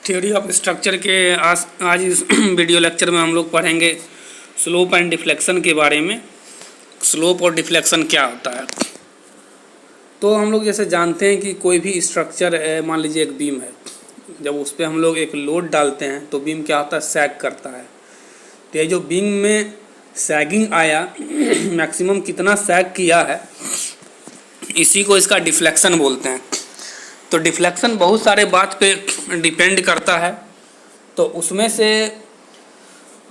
Theory of structure के आज इस वीडियो लेक्चर में हम लोग पढ़ेंगे स्लोप एंड डिफ्लेक्शन के बारे में। स्लोप और डिफ्लेक्शन क्या होता है। तो हम लोग जैसे जानते हैं कि कोई भी स्ट्रक्चर है, मान लीजिए एक बीम है, जब उस पर हम लोग एक लोड डालते हैं तो बीम क्या होता है, सैग करता है। तो ये जो बीम में सैगिंग आया मैक्सिमम कितना सैग किया है, इसी को इसका डिफ्लेक्शन बोलते हैं। तो डिफ्लेक्शन बहुत सारे बात पे डिपेंड करता है, तो उसमें से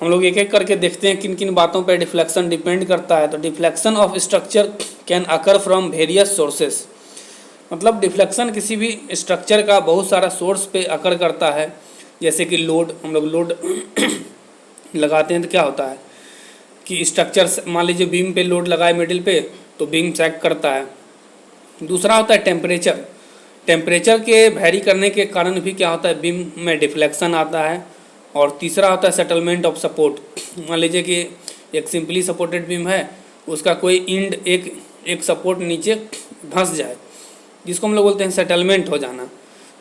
हम लोग एक एक करके देखते हैं किन किन बातों पे डिफ्लेक्शन डिपेंड करता है। तो deflection of structure can occur from various sources, मतलब डिफ्लेक्शन किसी भी स्ट्रक्चर का बहुत सारा सोर्स पे अकर करता है। जैसे कि लोड, हम लोग लोड लगाते हैं तो क्या होता है कि स्ट्रक्चर, मान लीजिए बीम पे लोड लगाए मिडिल पे, तो बीम सैग करता है। दूसरा होता है टेम्परेचर, टेम्परेचर के वैरी करने के कारण भी क्या होता है, बीम में डिफ्लेक्शन आता है। और तीसरा होता है सेटलमेंट ऑफ सपोर्ट, मान लीजिए कि एक सिंपली सपोर्टेड बीम है, उसका कोई इंड एक सपोर्ट नीचे धंस जाए, जिसको हम लोग बोलते हैं सेटलमेंट हो जाना,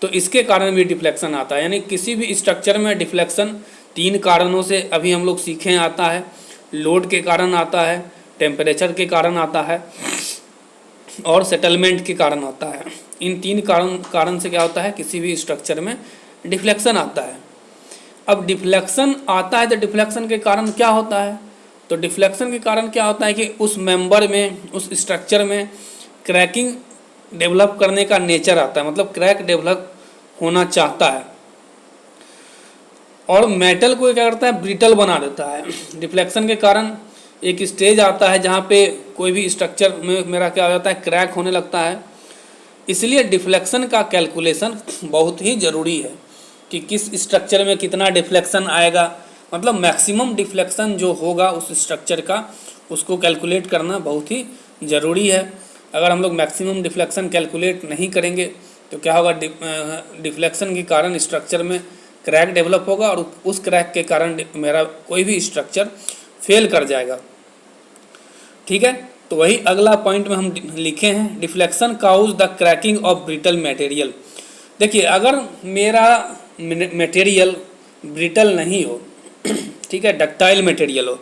तो इसके कारण भी डिफ्लेक्शन आता है। यानी किसी भी स्ट्रक्चर में डिफ्लेक्शन तीन कारणों से अभी हम लोग सीखे आता है। लोड के कारण आता है, टेम्परेचर के कारण आता है और सेटलमेंट के कारण आता है। इन तीन कारण से क्या होता है, किसी भी स्ट्रक्चर में डिफ्लेक्शन आता है। अब डिफ्लेक्शन आता है तो डिफ्लेक्शन के कारण क्या होता है, तो डिफ्लेक्शन के कारण क्या होता है कि उस मेंबर में, उस स्ट्रक्चर में क्रैकिंग डेवलप करने का नेचर आता है, मतलब क्रैक डेवलप होना चाहता है और मेटल को क्या करता है, ब्रिटल बना देता है। डिफ्लेक्शन के कारण एक स्टेज आता है जहाँ पे कोई भी स्ट्रक्चर में मेरा क्या हो जाता है, क्रैक होने लगता है। इसलिए डिफ्लेक्शन का कैलकुलेशन बहुत ही ज़रूरी है कि किस स्ट्रक्चर में कितना डिफ्लेक्शन आएगा, मतलब मैक्सिमम डिफ्लेक्शन जो होगा उस स्ट्रक्चर का, उसको कैलकुलेट करना बहुत ही ज़रूरी है। अगर हम लोग मैक्सिमम डिफ्लेक्शन कैलकुलेट नहीं करेंगे तो क्या होगा, डिफ्लेक्शन के कारण स्ट्रक्चर में क्रैक डेवलप होगा और उस क्रैक के कारण मेरा कोई भी स्ट्रक्चर फेल कर जाएगा। ठीक है, तो वही अगला पॉइंट में हम लिखे हैं, deflection cause the cracking of brittle material. देखिए, अगर मेरा मटेरियल ब्रिटल नहीं हो, ठीक है, डक्टाइल मटेरियल हो,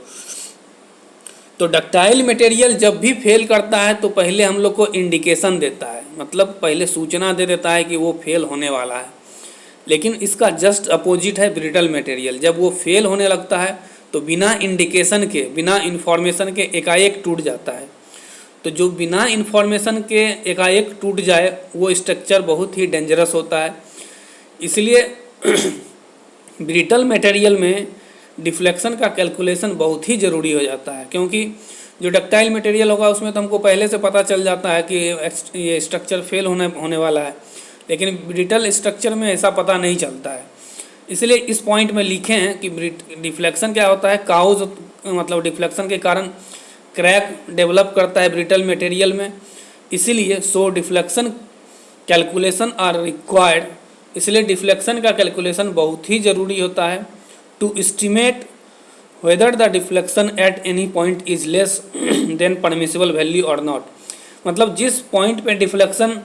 तो डक्टाइल मटेरियल जब भी फेल करता है तो पहले हम लोग को इंडिकेशन देता है, मतलब पहले सूचना दे देता है कि वो फेल होने वाला है। लेकिन इसका जस्ट अपोजिट है ब्रिटल मटेरियल, जब वो फेल होने लगता है तो बिना इंडिकेशन के, बिना इन्फॉर्मेशन के एकाएक टूट जाता है। तो जो बिना इन्फॉर्मेशन के एकाएक टूट जाए वो स्ट्रक्चर बहुत ही डेंजरस होता है। इसलिए ब्रिटल मटेरियल में डिफ्लेक्शन का कैलकुलेशन बहुत ही ज़रूरी हो जाता है, क्योंकि जो डक्टाइल मटेरियल होगा उसमें तो हमको पहले से पता चल जाता है कि ये स्ट्रक्चर फेल होने वाला है, लेकिन ब्रिटल स्ट्रक्चर में ऐसा पता नहीं चलता है। इसलिए इस पॉइंट में लिखे हैं कि डिफ्लेक्शन क्या होता है, काउज मतलब डिफ्लेक्शन के कारण क्रैक डेवलप करता है ब्रिटल मटेरियल में। इसीलिए so deflection calculation are required, इसलिए डिफ्लेक्शन का कैलकुलेशन बहुत ही ज़रूरी होता है to estimate whether the deflection at any point is less than permissible value और नॉट। मतलब जिस पॉइंट पे डिफ्लेक्शन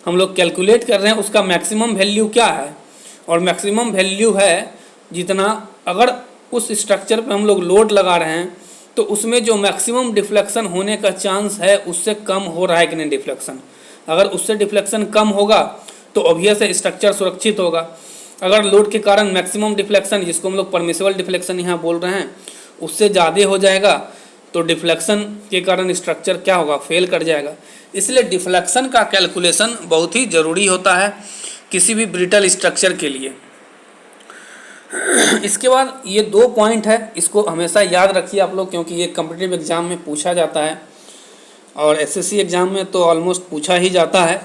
हम लोग कैलकुलेट कर रहे हैं उसका मैक्सिमम वैल्यू क्या है, और मैक्सिमम वैल्यू है जितना, अगर उस स्ट्रक्चर पे हम लोग लोड लगा रहे हैं तो उसमें जो मैक्सिमम डिफ्लेक्शन होने का चांस है उससे कम हो रहा है कि नहीं डिफ्लेक्शन। अगर उससे डिफ्लेक्शन कम होगा तो ऑब्वियस है स्ट्रक्चर सुरक्षित होगा। अगर लोड के कारण मैक्सिमम डिफ्लेक्शन, जिसको हम लोग परमिसिबल डिफ्लेक्शन यहाँ बोल रहे हैं, उससे ज़्यादा हो जाएगा तो डिफ्लेक्शन के कारण स्ट्रक्चर क्या होगा, फेल कर जाएगा। इसलिए डिफ्लेक्शन का कैलकुलेशन बहुत ही ज़रूरी होता है किसी भी ब्रिटल स्ट्रक्चर के लिए। इसके बाद ये दो पॉइंट है, इसको हमेशा याद रखिए आप लोग, क्योंकि ये कॉम्पिटिटिव एग्जाम में पूछा जाता है और एसएससी एग्जाम में तो ऑलमोस्ट पूछा ही जाता है।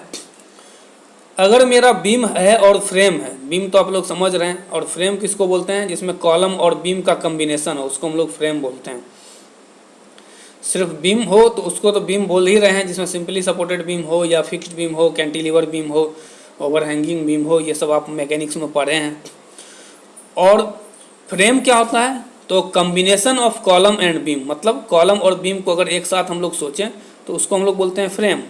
अगर मेरा बीम है और फ्रेम है, बीम तो आप लोग समझ रहे हैं, और फ्रेम किसको बोलते हैं, जिसमें कॉलम और बीम का कम्बिनेशन हो, उसको हम लोग फ्रेम बोलते हैं। सिर्फ बीम हो तो उसको तो बीम बोल ही रहे हैं, जिसमें सिंपली सपोर्टेड बीम हो या फिक्स्ड बीम हो, कैंटिलीवर बीम हो, ओवरहैंगिंग बीम हो, ये सब आप मैकेनिक्स में पढ़े हैं। और फ्रेम क्या होता है, तो combination of column and beam, मतलब कॉलम और बीम को अगर एक साथ हम लोग सोचें तो उसको हम लोग बोलते हैं फ्रेम।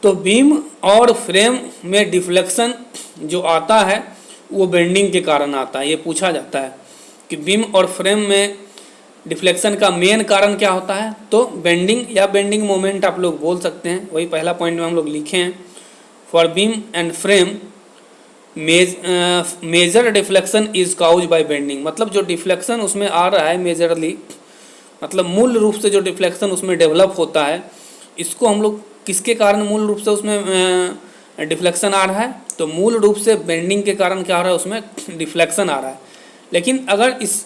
तो बीम और फ्रेम में डिफ्लेक्शन जो आता है वो बेंडिंग के कारण आता है। ये पूछा जाता है कि बीम और फ्रेम में डिफ्लेक्शन का मेन कारण क्या होता है, तो बेंडिंग या बेंडिंग मोमेंट आप लोग बोल सकते हैं। वही पहला पॉइंट में हम लोग लिखे हैं, for beam and frame major deflection is cause by bending. मतलब जो डिफ्लेक्शन उसमें आ रहा है मेजरली, मतलब मूल रूप से जो डिफ्लेक्शन उसमें डेवलप होता है, इसको हम लोग किसके कारण मूल रूप से उसमें डिफ्लेक्शन आ रहा है, तो मूल रूप से बेंडिंग के कारण क्या हो रहा है, उसमें डिफ्लेक्शन आ रहा है। लेकिन अगर इस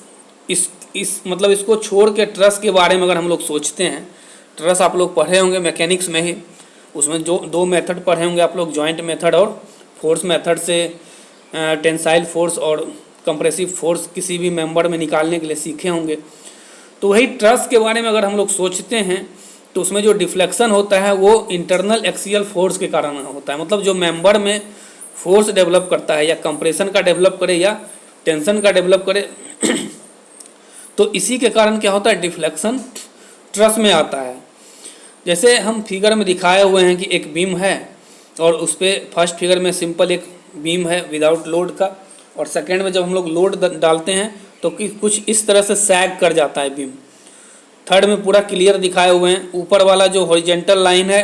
मतलब इसको छोड़ के ट्रस के बारे में अगर हम लोग सोचते हैं, ट्रस आप लोग पढ़े होंगे मैकेनिक्स में ही, उसमें जो दो मेथड पढ़े होंगे आप लोग, जॉइंट मेथड और फोर्स मेथड से टेंसाइल फोर्स और कंप्रेसिव फोर्स किसी भी मेंबर में निकालने के लिए सीखे होंगे। तो वही ट्रस के बारे में अगर हम लोग सोचते हैं तो उसमें जो डिफ्लेक्शन होता है वो इंटरनल एक्सियल फोर्स के कारण होता है। मतलब जो मेंबर में फोर्स डेवलप करता है, या कंप्रेशन का डेवलप करे या टेंशन का डेवलप करे तो इसी के कारण क्या होता है, डिफ्लेक्शन ट्रस में आता है। जैसे हम फिगर में दिखाए हुए हैं कि एक बीम है और उस पर फर्स्ट फिगर में सिंपल एक बीम है विदाउट लोड का, और सेकेंड में जब हम लोग लोड डालते हैं तो कुछ इस तरह से सैग कर जाता है बीम। थर्ड में पूरा क्लियर दिखाए हुए हैं, ऊपर वाला जो हॉरिजेंटल लाइन है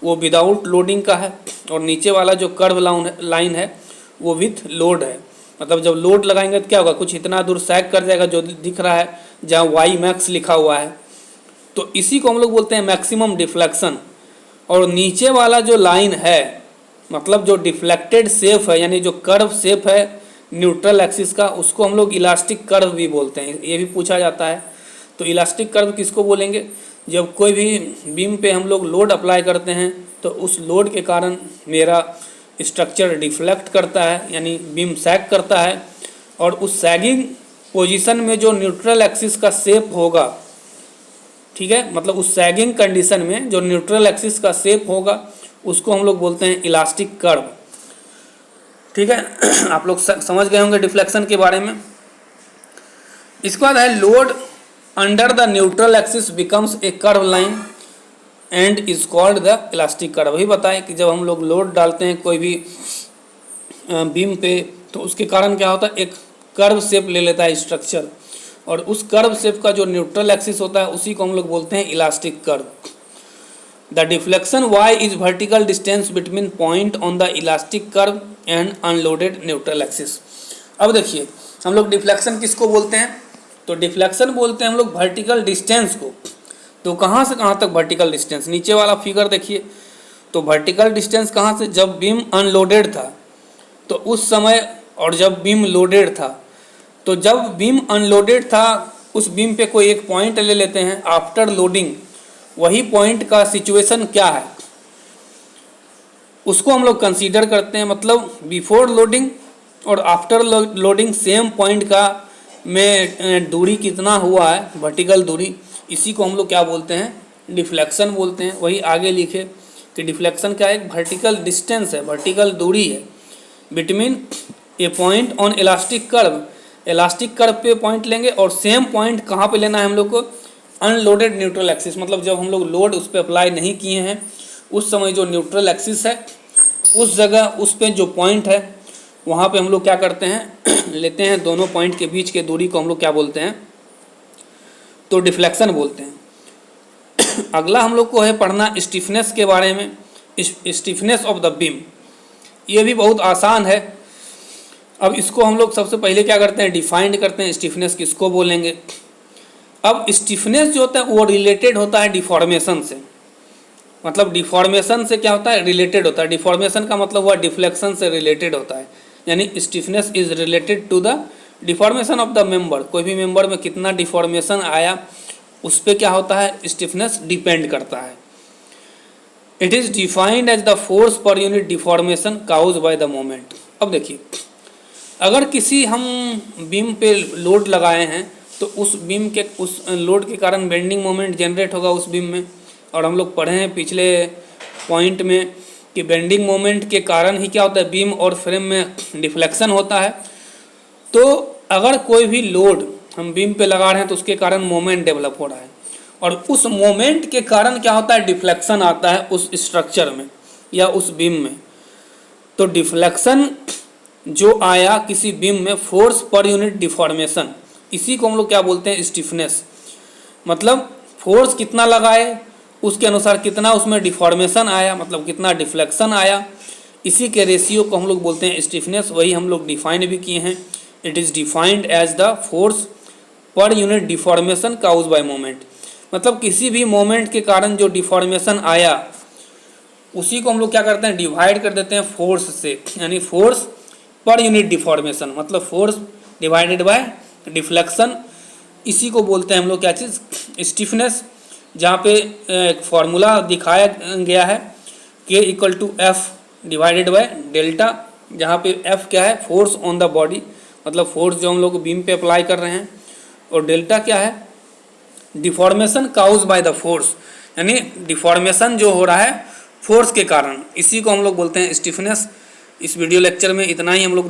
वो विदाउट लोडिंग का है, और नीचे वाला जो कर्व लाइन है वो विथ लोड है। मतलब जब लोड लगाएंगे तो क्या होगा, कुछ इतना दूर सैग कर जाएगा जो दिख रहा है जहाँ वाई मैक्स लिखा हुआ है, तो इसी को हम लोग बोलते हैं मैक्सिमम डिफ्लेक्शन। और नीचे वाला जो लाइन है, मतलब जो डिफ्लेक्टेड शेप है, यानी जो कर्व शेप है न्यूट्रल एक्सिस का, उसको हम लोग इलास्टिक कर्व भी बोलते हैं। ये भी पूछा जाता है। तो इलास्टिक कर्व किसको बोलेंगे, जब कोई भी बीम पे हम लोग लोड अप्लाई करते हैं तो उस लोड के कारण मेरा स्ट्रक्चर डिफ्लेक्ट करता है, यानी बीम सैग करता है, और उस सैगिंग पोजीशन में जो न्यूट्रल एक्सिस का शेप होगा, ठीक है, मतलब उस सैगिंग कंडीशन में जो न्यूट्रल एक्सिस का शेप होगा उसको हम लोग बोलते हैं इलास्टिक कर्व। ठीक है, आप लोग समझ गए होंगे डिफ्लेक्शन के बारे में। इसके बाद है load under the neutral axis becomes a curve line and is called the elastic curve. वही बताएं कि जब हम लोग लोड डालते हैं कोई भी बीम पे तो उसके कारण क्या होता है, एक कर्व शेप ले लेता है स्ट्रक्चर, और उस कर्व शेप का जो न्यूट्रल एक्सिस होता है उसी को हम लोग बोलते हैं elastic curve. The deflection y is vertical distance between point on the elastic curve and unloaded neutral axis. अब देखिए हम लोग डिफ्लेक्शन किसको बोलते हैं, तो डिफ्लेक्शन बोलते हैं हम लोग वर्टिकल डिस्टेंस को। तो कहाँ से कहाँ तक वर्टिकल डिस्टेंस, नीचे वाला फिगर देखिए, तो वर्टिकल डिस्टेंस कहाँ से, जब बीम अनलोडेड था तो उस समय, और जब बीम लोडेड था, तो जब बीम अनलोडेड था उस बीम पे कोई एक पॉइंट ले लेते हैं आफ्टर लोडिंग, वही पॉइंट का सिचुएशन क्या है उसको हम लोग कंसीडर करते हैं। मतलब बिफोर लोडिंग और आफ्टर लोडिंग सेम पॉइंट का में दूरी कितना हुआ है, वर्टिकल दूरी, इसी को हम लोग क्या बोलते हैं, डिफ्लेक्शन बोलते हैं। वही आगे लिखे कि डिफ्लेक्शन क्या है, एक वर्टिकल डिस्टेंस है, वर्टिकल दूरी है between A point on elastic curve. Elastic curve पे पॉइंट लेंगे और सेम पॉइंट कहाँ पे लेना है हम लोग को, अनलोडेड न्यूट्रल एक्सिस। मतलब जब हम लोग लोड उस पर अप्लाई नहीं किए हैं उस समय जो न्यूट्रल एक्सिस है उस जगह, उस पे जो पॉइंट है वहाँ पे हम लोग क्या करते हैं लेते हैं दोनों पॉइंट के बीच के दूरी को हम लोग क्या बोलते हैं, तो डिफ्लेक्शन बोलते हैं। अगला हम लोग को है पढ़ना स्टिफनेस के बारे में, स्टिफनेस ऑफ द बीम। ये भी बहुत आसान है। अब इसको हम लोग सबसे पहले क्या करते हैं, डिफाइंड करते हैं स्टिफनेस किसको बोलेंगे। अब स्टिफनेस जो होता है वो रिलेटेड होता है डिफॉर्मेशन से। मतलब डिफॉर्मेशन से क्या होता है, रिलेटेड होता है। डिफॉर्मेशन का मतलब हुआ डिफ्लेक्शन से रिलेटेड होता है, यानी stiffness is related to the deformation of the member. कोई भी मेंबर में कितना डिफॉर्मेशन आया उस पर क्या होता है, स्टिफनेस डिपेंड करता है। It is defined as the force per unit deformation cause by the moment. अब देखिए अगर किसी हम बीम पे लोड लगाए हैं तो उस बीम के उस लोड के कारण बेंडिंग मोमेंट जनरेट होगा उस बीम में, और हम लोग पढ़े हैं पिछले पॉइंट में कि बेंडिंग मोमेंट के कारण ही क्या होता है, बीम और फ्रेम में डिफ्लेक्शन होता है। तो अगर कोई भी लोड हम बीम पे लगा रहे हैं तो उसके कारण मोमेंट डेवलप हो रहा है, और उस मोमेंट के कारण क्या होता है, डिफ्लेक्शन आता है उस स्ट्रक्चर में या उस बीम में। तो डिफ्लेक्शन जो आया किसी बीम में फोर्स पर यूनिट डिफॉर्मेशन, इसी को हम लोग क्या बोलते हैं, स्टिफनेस। मतलब फोर्स कितना लगाए उसके अनुसार कितना उसमें डिफॉर्मेशन आया, मतलब कितना डिफ्लेक्शन आया, इसी के रेशियो को हम लोग बोलते हैं स्टिफनेस। वही हम लोग डिफाइन भी किए हैं, it is defined as the force per unit deformation cause by moment. मतलब किसी भी मोमेंट के कारण जो डिफॉर्मेशन आया उसी को हम लोग क्या करते हैं, डिवाइड कर देते हैं फोर्स से, यानी फोर्स पर यूनिट डिफॉर्मेशन, मतलब फोर्स डिवाइडेड बाय डिफ्लेक्शन, इसी को बोलते हैं हम लोग क्या चीज़, स्टिफनेस। जहाँ पे एक फॉर्मूला दिखाया गया है K equal to F divided by delta, जहाँ पे एफ क्या है, फोर्स ऑन द बॉडी, मतलब फोर्स जो हम लोग बीम पे अप्लाई कर रहे हैं, और डेल्टा क्या है, deformation cause by the force, यानी डिफॉर्मेशन जो हो रहा है फोर्स के कारण, इसी को हम लोग बोलते हैं स्टिफनेस। इस वीडियो लेक्चर में इतना ही हम लोग